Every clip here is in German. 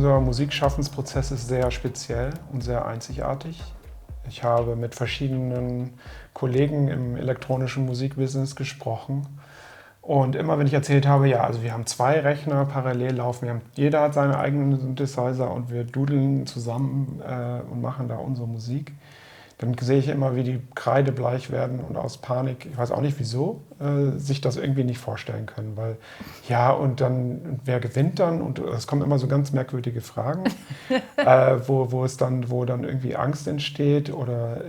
unser Musikschaffensprozess ist sehr speziell und sehr einzigartig. Ich habe mit verschiedenen Kollegen im elektronischen Musikbusiness gesprochen. Und immer wenn ich erzählt habe, ja, also wir haben 2 Rechner parallel laufen, jeder hat seine eigenen Synthesizer und wir dudeln zusammen und machen da unsere Musik, dann sehe ich immer, wie die kreidebleich werden und aus Panik, ich weiß auch nicht wieso, sich das irgendwie nicht vorstellen können. Weil, ja, und dann, wer gewinnt dann? Und es kommen immer so ganz merkwürdige Fragen, wo dann irgendwie Angst entsteht. Oder,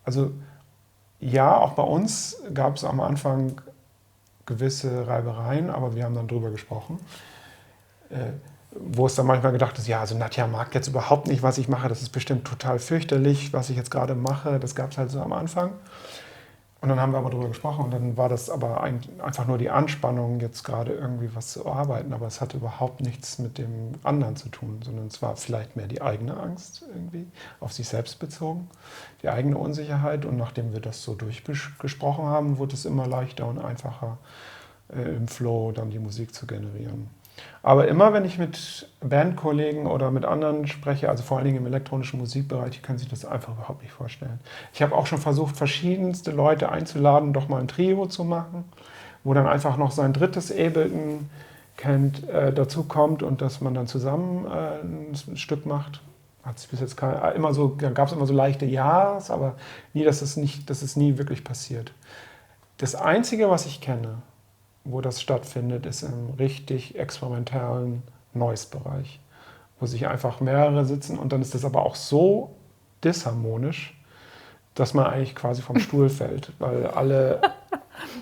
also ja, auch bei uns gab es am Anfang gewisse Reibereien, aber wir haben dann drüber gesprochen. Wo es dann manchmal gedacht ist, ja, also Nadja mag jetzt überhaupt nicht, was ich mache, das ist bestimmt total fürchterlich, was ich jetzt gerade mache, das gab es halt so am Anfang. Und dann haben wir aber darüber gesprochen und dann war das aber einfach nur die Anspannung, jetzt gerade irgendwie was zu arbeiten, aber es hatte überhaupt nichts mit dem anderen zu tun, sondern es war vielleicht mehr die eigene Angst irgendwie, auf sich selbst bezogen, die eigene Unsicherheit und nachdem wir das so durchgesprochen haben, wurde es immer leichter und einfacher, im Flow dann die Musik zu generieren. Aber immer, wenn ich mit Bandkollegen oder mit anderen spreche, also vor allen Dingen im elektronischen Musikbereich, die können sich das einfach überhaupt nicht vorstellen. Ich habe auch schon versucht, verschiedenste Leute einzuladen, doch mal ein Trio zu machen, wo dann einfach noch sein drittes Ableton kennt, dazu kommt und dass man dann zusammen ein Stück macht. Hat sich bis jetzt immer so, gab es immer so leichte Ja's, aber nie, dass es nie wirklich passiert. Das Einzige, was ich kenne, wo das stattfindet, ist im richtig experimentellen Noise-Bereich, wo sich einfach mehrere sitzen und dann ist das aber auch so disharmonisch, dass man eigentlich quasi vom Stuhl fällt, weil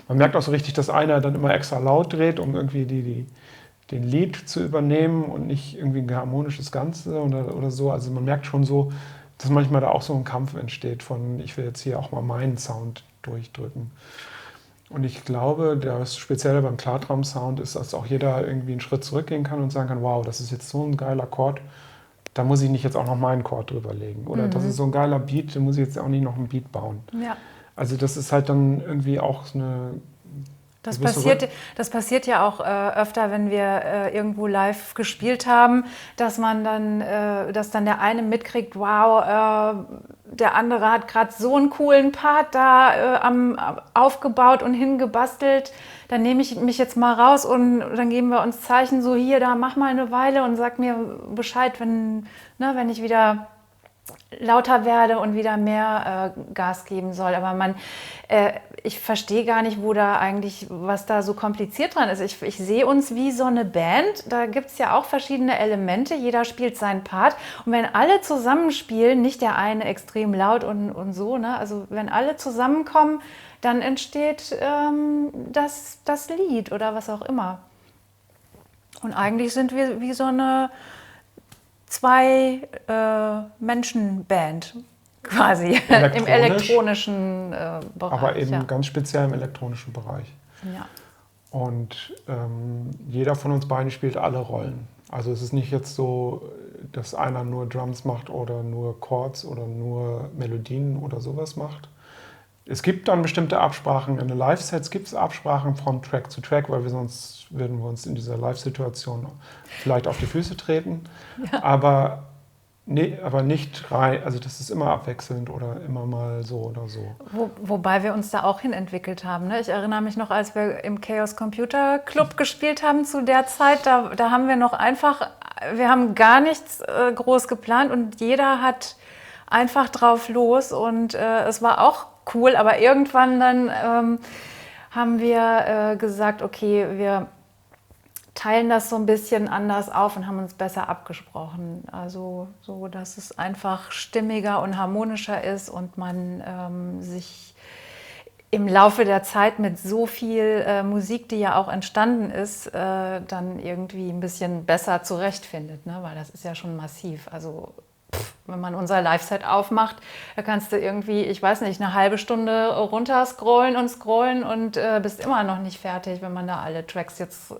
man merkt auch so richtig, dass einer dann immer extra laut dreht, um irgendwie den Lead zu übernehmen und nicht irgendwie ein harmonisches Ganze oder so. Also man merkt schon so, dass manchmal da auch so ein Kampf entsteht von, ich will jetzt hier auch mal meinen Sound durchdrücken. Und ich glaube, das Spezielle beim Klartraum-Sound ist, dass auch jeder irgendwie einen Schritt zurückgehen kann und sagen kann, wow, das ist jetzt so ein geiler Chord, da muss ich nicht jetzt auch noch meinen Chord drüber legen. Oder das ist so ein geiler Beat, da muss ich jetzt auch nicht noch einen Beat bauen. Ja. Also das ist halt dann irgendwie auch eine... Das passiert ja auch öfter, wenn wir irgendwo live gespielt haben, dass dann der eine mitkriegt, wow, der andere hat gerade so einen coolen Part da aufgebaut und hingebastelt. Dann nehme ich mich jetzt mal raus und dann geben wir uns Zeichen so, hier, da mach mal eine Weile und sag mir Bescheid, wenn ich wieder lauter werde und wieder mehr Gas geben soll. Aber ich verstehe gar nicht, was da so kompliziert dran ist. Ich sehe uns wie so eine Band. Da gibt es ja auch verschiedene Elemente. Jeder spielt seinen Part. Und wenn alle zusammenspielen, nicht der eine extrem laut und so, ne? Also wenn alle zusammenkommen, dann entsteht das Lied oder was auch immer. Und eigentlich sind wir wie so eine 2-Menschen-Band quasi im elektronischen Bereich. Aber eben ganz speziell im elektronischen Bereich. Ja. Und jeder von uns beiden spielt alle Rollen. Also es ist nicht jetzt so, dass einer nur Drums macht oder nur Chords oder nur Melodien oder sowas macht. Es gibt dann bestimmte Absprachen. In den Live-Sets gibt es Absprachen von Track zu Track, weil sonst würden wir uns in dieser Live-Situation vielleicht auf die Füße treten. Ja. Aber nicht rein, also das ist immer abwechselnd oder immer mal so oder so. Wobei wir uns da auch hin entwickelt haben. Ne? Ich erinnere mich noch, als wir im Chaos Computer Club gespielt haben zu der Zeit, da haben wir wir haben gar nichts groß geplant und jeder hat einfach drauf los und es war auch cool, aber irgendwann dann haben wir gesagt, okay, wir teilen das so ein bisschen anders auf und haben uns besser abgesprochen. Also so, dass es einfach stimmiger und harmonischer ist und man sich im Laufe der Zeit mit so viel Musik, die ja auch entstanden ist, dann irgendwie ein bisschen besser zurechtfindet, ne? Weil das ist ja schon massiv. Also wenn man unser Live-Set aufmacht, da kannst du irgendwie, ich weiß nicht, eine halbe Stunde runter scrollen und bist immer noch nicht fertig, wenn man da alle Tracks jetzt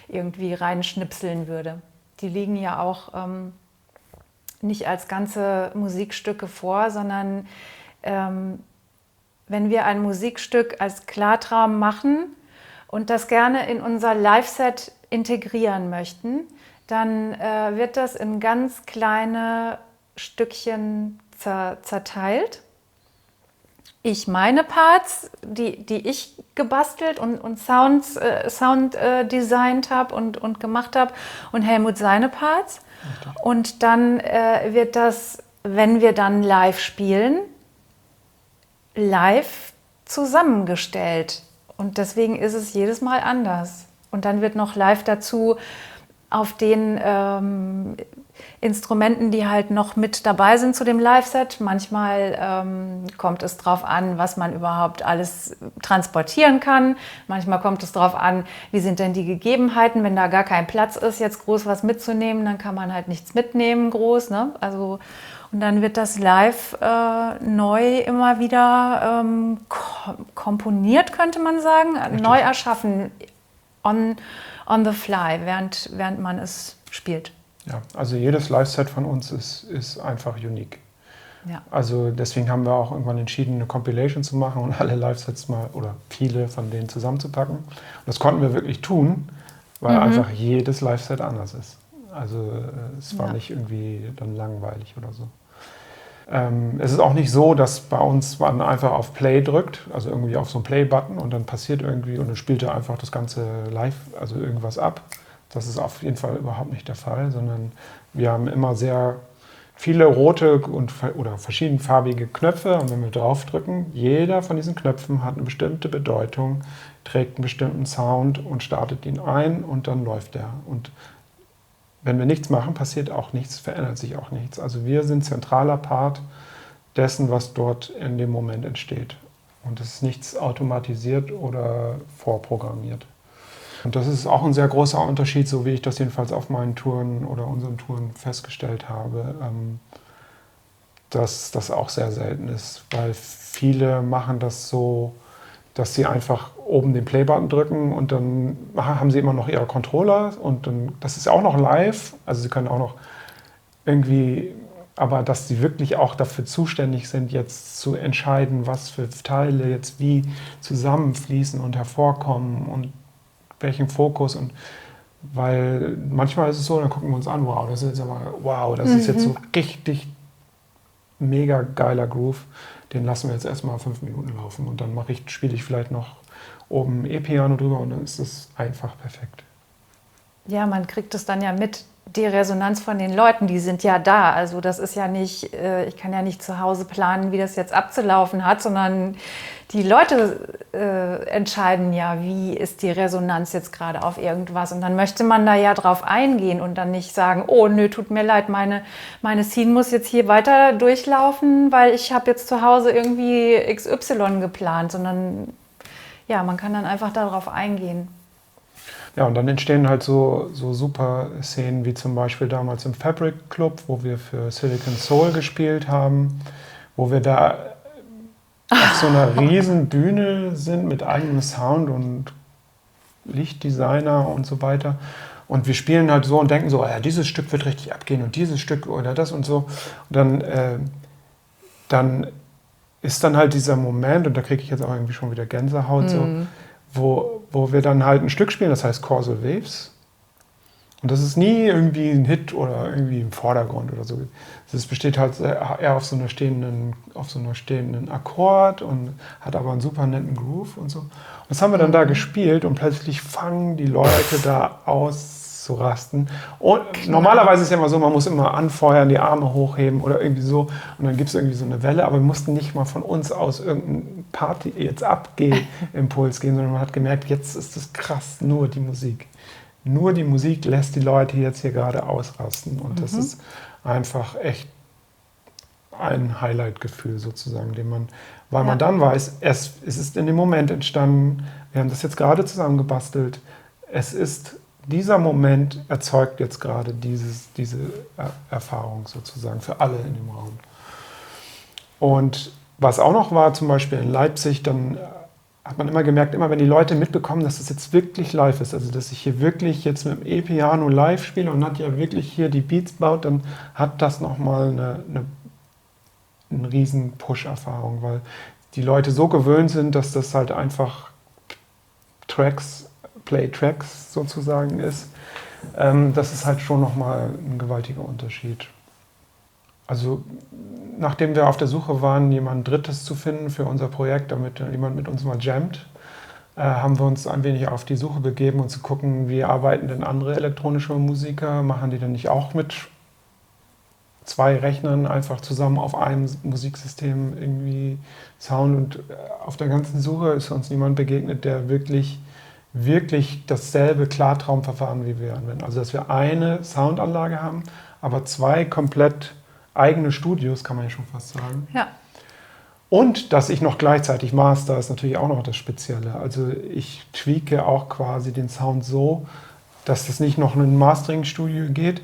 irgendwie reinschnipseln würde. Die liegen ja auch nicht als ganze Musikstücke vor, sondern wenn wir ein Musikstück als Klartraum machen und das gerne in unser Live-Set integrieren möchten, dann wird das in ganz kleine Stückchen zerteilt. Ich meine Parts, die ich gebastelt und Sound designt habe und gemacht habe, und Helmut seine Parts. Richtig. Und dann wird das, wenn wir dann live spielen, live zusammengestellt. Und deswegen ist es jedes Mal anders. Und dann wird noch live dazu auf den Instrumenten, die halt noch mit dabei sind zu dem Live-Set. Manchmal kommt es drauf an, was man überhaupt alles transportieren kann. Manchmal kommt es drauf an, wie sind denn die Gegebenheiten. Wenn da gar kein Platz ist, jetzt groß was mitzunehmen, dann kann man halt nichts mitnehmen, groß. Ne? Also, und dann wird das live neu immer wieder komponiert, könnte man sagen, richtig. Neu erschaffen, on the fly, während man es spielt. Ja, also jedes Live-Set von uns ist einfach unique. Ja. Also deswegen haben wir auch irgendwann entschieden, eine Compilation zu machen und alle Live-Sets mal oder viele von denen zusammenzupacken. Und das konnten wir wirklich tun, weil einfach jedes Live-Set anders ist. Also es war nicht irgendwie dann langweilig oder so. Es ist auch nicht so, dass bei uns man einfach auf Play drückt, also irgendwie auf so einen Play-Button und dann passiert irgendwie und dann spielt er einfach das Ganze live, also irgendwas ab. Das ist auf jeden Fall überhaupt nicht der Fall, sondern wir haben immer sehr viele rote oder verschiedenfarbige Knöpfe und wenn wir draufdrücken, jeder von diesen Knöpfen hat eine bestimmte Bedeutung, trägt einen bestimmten Sound und startet ihn ein und dann läuft er. Und wenn wir nichts machen, passiert auch nichts, verändert sich auch nichts. Also wir sind zentraler Part dessen, was dort in dem Moment entsteht. Und es ist nichts automatisiert oder vorprogrammiert. Und das ist auch ein sehr großer Unterschied, so wie ich das jedenfalls auf meinen Touren oder unseren Touren festgestellt habe, dass das auch sehr selten ist, weil viele machen das so, dass sie einfach oben den Play-Button drücken und dann haben sie immer noch ihre Controller und dann, das ist auch noch live, also sie können auch noch irgendwie, aber dass sie wirklich auch dafür zuständig sind, jetzt zu entscheiden, was für Teile jetzt wie zusammenfließen und hervorkommen und welchen Fokus und weil manchmal ist es so, dann gucken wir uns an, das ist jetzt so richtig mega geiler Groove, den lassen wir jetzt erstmal 5 Minuten laufen und dann spiele ich vielleicht noch oben E-Piano drüber und dann ist es einfach perfekt. Ja, man kriegt es dann ja mit, die Resonanz von den Leuten, die sind ja da. Also das ist ja nicht, ich kann ja nicht zu Hause planen, wie das jetzt abzulaufen hat, sondern die Leute entscheiden ja, wie ist die Resonanz jetzt gerade auf irgendwas. Und dann möchte man da ja drauf eingehen und dann nicht sagen, oh nö, tut mir leid, meine Scene muss jetzt hier weiter durchlaufen, weil ich habe jetzt zu Hause irgendwie XY geplant, sondern ja, man kann dann einfach darauf eingehen. Ja, und dann entstehen halt so super Szenen wie zum Beispiel damals im Fabric Club, wo wir für Silicon Soul gespielt haben, wo wir da auf so einer riesen Bühne sind mit eigenem Sound und Lichtdesigner und so weiter. Und wir spielen halt so und denken so, ja, dieses Stück wird richtig abgehen und dieses Stück oder das und so. Und dann ist dann halt dieser Moment, und da kriege ich jetzt auch irgendwie schon wieder Gänsehaut, so, wo wir dann halt ein Stück spielen, das heißt Causal Waves. Und das ist nie irgendwie ein Hit oder irgendwie im Vordergrund oder so. Es besteht halt eher auf so einer stehenden Akkord und hat aber einen super netten Groove und so. Und das haben wir dann da gespielt und plötzlich fangen die Leute da auszurasten. Und normalerweise ist es ja immer so, man muss immer anfeuern, die Arme hochheben oder irgendwie so. Und dann gibt es irgendwie so eine Welle, aber wir mussten nicht mal von uns aus irgendein Party jetzt Abgeh-Impuls gehen, sondern man hat gemerkt, jetzt ist es krass, nur die Musik. Nur die Musik lässt die Leute jetzt hier gerade ausrasten. Und das ist einfach echt ein Highlight-Gefühl sozusagen, weil man dann weiß, es ist in dem Moment entstanden, wir haben das jetzt gerade zusammengebastelt, dieser Moment erzeugt jetzt gerade diese Erfahrung sozusagen für alle in dem Raum. Und was auch noch war, zum Beispiel in Leipzig, dann hat man immer gemerkt, immer wenn die Leute mitbekommen, dass das jetzt wirklich live ist, also dass ich hier wirklich jetzt mit dem E-Piano live spiele und Nadja wirklich hier die Beats baut, dann hat das nochmal eine riesen Push-Erfahrung, weil die Leute so gewöhnt sind, dass das halt einfach Play-Tracks sozusagen ist. Das ist halt schon nochmal ein gewaltiger Unterschied. Also nachdem wir auf der Suche waren, jemand Drittes zu finden für unser Projekt, damit jemand mit uns mal jammt, haben wir uns ein wenig auf die Suche begeben und zu gucken, wie arbeiten denn andere elektronische Musiker, machen die denn nicht auch mit 2 Rechnern einfach zusammen auf einem Musiksystem irgendwie Sound, und auf der ganzen Suche ist uns niemand begegnet, der wirklich dasselbe Klartraumverfahren wie wir anwenden. Also dass wir eine Soundanlage haben, aber 2 komplett eigene Studios, kann man ja schon fast sagen. Ja. Und dass ich noch gleichzeitig master, ist natürlich auch noch das Spezielle. Also ich tweake auch quasi den Sound so, dass das nicht noch in ein Mastering-Studio geht.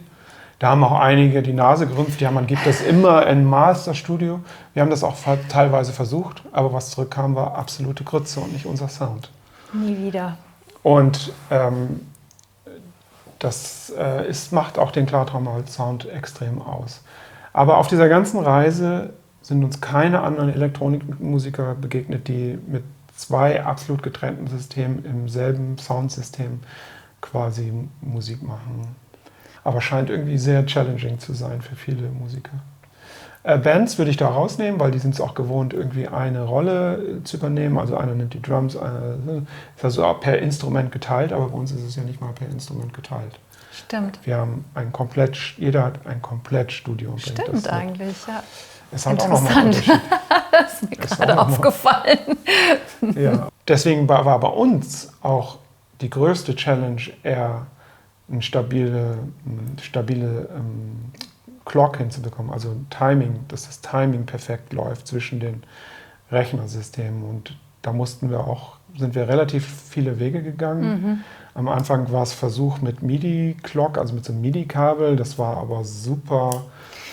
Da haben auch einige die Nase gerümpft, ja, man gibt das immer in ein Masterstudio. Wir haben das auch teilweise versucht, aber was zurückkam, war absolute Grütze und nicht unser Sound. Nie wieder. Und das macht auch den Klartraum-Sound extrem aus. Aber auf dieser ganzen Reise sind uns keine anderen Elektronikmusiker begegnet, die mit 2 absolut getrennten Systemen im selben Soundsystem quasi Musik machen. Aber scheint irgendwie sehr challenging zu sein für viele Musiker. Bands würde ich da rausnehmen, weil die sind es auch gewohnt, irgendwie eine Rolle zu übernehmen. Also einer nimmt die Drums, ist also auch per Instrument geteilt, aber bei uns ist es ja nicht mal per Instrument geteilt. Stimmt. Wir haben jeder hat ein Komplettstudio. Stimmt eigentlich, ja. Ist halt auch nochmal ein Unterschied. Das ist mir gerade aufgefallen. Ja. Deswegen war bei uns auch die größte Challenge eher eine stabile Clock hinzubekommen, also Timing, dass das Timing perfekt läuft zwischen den Rechnersystemen. Und da sind wir relativ viele Wege gegangen. Am Anfang war es Versuch mit MIDI-Clock, also mit so einem MIDI-Kabel. Das war aber super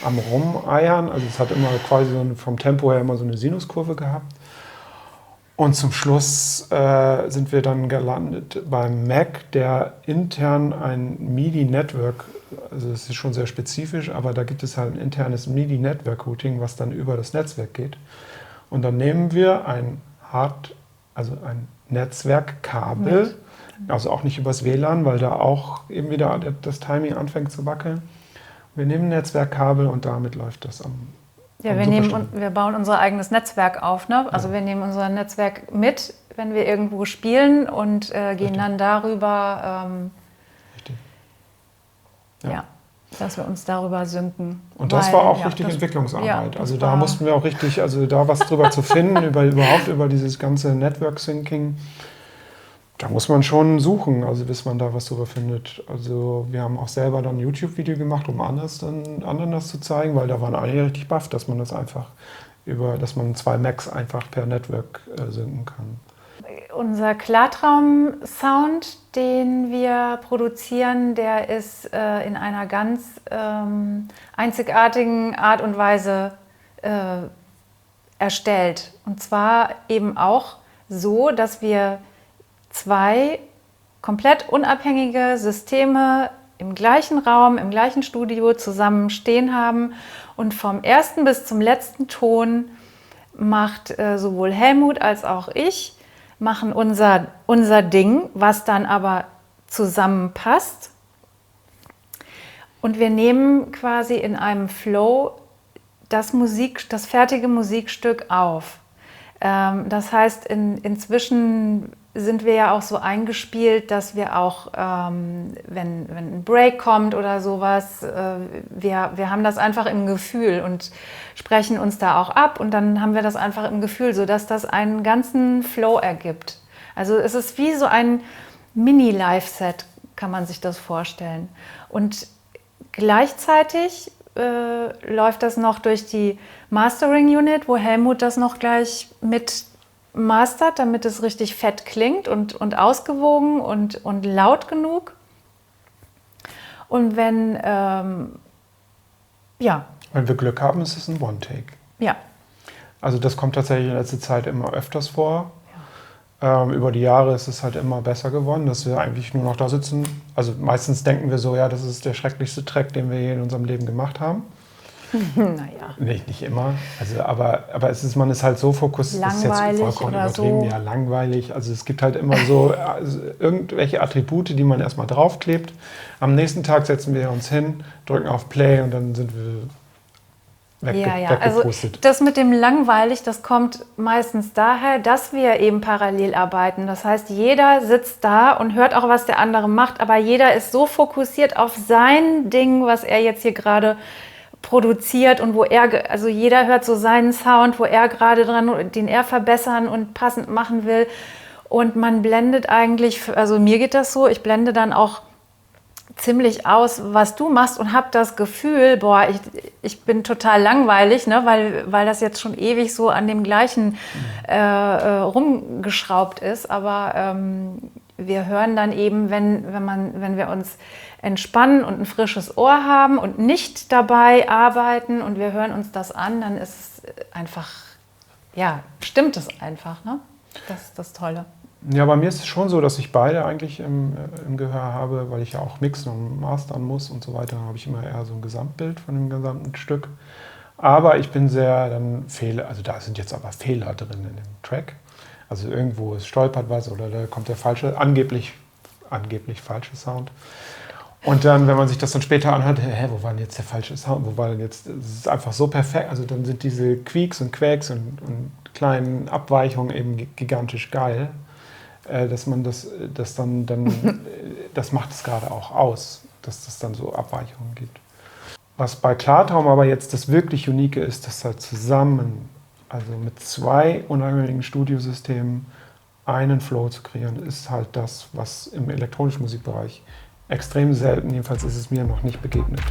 am Rumeiern. Also es hat immer quasi vom Tempo her immer so eine Sinuskurve gehabt. Und zum Schluss sind wir dann gelandet beim Mac, der intern ein MIDI-Network, also es ist schon sehr spezifisch, aber da gibt es halt ein internes MIDI-Network-Routing, was dann über das Netzwerk geht. Und dann nehmen wir ein Netzwerkkabel, also auch nicht übers WLAN, weil da auch eben wieder das Timing anfängt zu wackeln. Wir nehmen ein Netzwerkkabel und damit läuft das am Ja, wir bauen unser eigenes Netzwerk auf. Ne? Also wir nehmen unser Netzwerk mit, wenn wir irgendwo spielen und gehen dann darüber, dass wir uns darüber synken. Und das war auch richtig Entwicklungsarbeit. Also da mussten wir auch richtig, da was drüber zu finden, über dieses ganze Network-Syncing. Da muss man schon suchen, also bis man da was drüber findet. Also wir haben auch selber dann ein YouTube-Video gemacht, um anderen das zu zeigen, weil da waren alle richtig baff, dass man das einfach dass man 2 Macs einfach per Network synken kann. Unser Klartraum-Sound, den wir produzieren, der ist in einer ganz einzigartigen Art und Weise erstellt. Und zwar eben auch so, dass wir 2 komplett unabhängige Systeme im gleichen Raum, im gleichen Studio zusammen stehen haben. Und vom ersten bis zum letzten Ton macht sowohl Helmut als auch ich machen unser Ding, was dann aber zusammenpasst. Und wir nehmen quasi in einem Flow das fertige Musikstück auf. Das heißt, inzwischen sind wir ja auch so eingespielt, dass wir auch, wenn ein Break kommt oder sowas, wir haben das einfach im Gefühl und sprechen uns da auch ab und dann haben wir das einfach im Gefühl, sodass das einen ganzen Flow ergibt. Also es ist wie so ein Mini-Live-Set, kann man sich das vorstellen. Und gleichzeitig läuft das noch durch die Mastering-Unit, wo Helmut das noch gleich mit mastert, damit es richtig fett klingt und ausgewogen und laut genug. Und wenn wir Glück haben, ist es ein One-Take. Ja. Also das kommt tatsächlich in letzter Zeit immer öfters vor. Ja. Über die Jahre ist es halt immer besser geworden, dass wir eigentlich nur noch da sitzen. Also meistens denken wir so, ja, das ist der schrecklichste Track, den wir je in unserem Leben gemacht haben. Naja. Nee, nicht immer. Also, aber man ist halt so fokussiert, das ist Langweilig jetzt vollkommen oder übertrieben, so. ja, langweilig. Also es gibt halt immer so irgendwelche Attribute, die man erstmal draufklebt. Am nächsten Tag setzen wir uns hin, drücken auf Play und dann sind wir Also weggepustet. das mit dem langweilig, das kommt meistens daher, dass wir eben parallel arbeiten. Das heißt, jeder sitzt da und hört auch, was der andere macht, aber jeder ist so fokussiert auf sein Ding, was er jetzt hier gerade produziert und also jeder hört so seinen Sound, wo er gerade dran, den er verbessern und passend machen will. Und man blendet eigentlich, also mir geht das so, ich blende dann auch ziemlich aus, was du machst und habe das Gefühl, boah, ich bin total langweilig, ne, weil das jetzt schon ewig so an dem gleichen rumgeschraubt ist. Aber wir hören dann eben, wenn wir uns entspannen und ein frisches Ohr haben und nicht dabei arbeiten und wir hören uns das an, dann ist es einfach, ja, stimmt es einfach, ne? Das ist das Tolle. Ja, bei mir ist es schon so, dass ich beide eigentlich im Gehör habe, weil ich ja auch mixen und mastern muss und so weiter. Da habe ich immer eher so ein Gesamtbild von dem gesamten Stück. Aber ich bin sehr dann also da sind jetzt aber Fehler drin in dem Track. Also irgendwo es stolpert was oder da kommt der angeblich falsche Sound. Und dann, wenn man sich das dann später anhört, wo war denn jetzt der falsche Sound? Wo war denn jetzt? Es ist einfach so perfekt. Also dann sind diese Quieks und Quäks und kleinen Abweichungen eben gigantisch geil. Dass man das macht es gerade auch aus, dass das dann so Abweichungen gibt. Was bei Klartraum aber jetzt das wirklich Unique ist, dass halt zusammen, also mit 2 unabhängigen Studiosystemen einen Flow zu kreieren, ist halt das, was im elektronischen Musikbereich extrem selten, jedenfalls ist es mir noch nicht begegnet.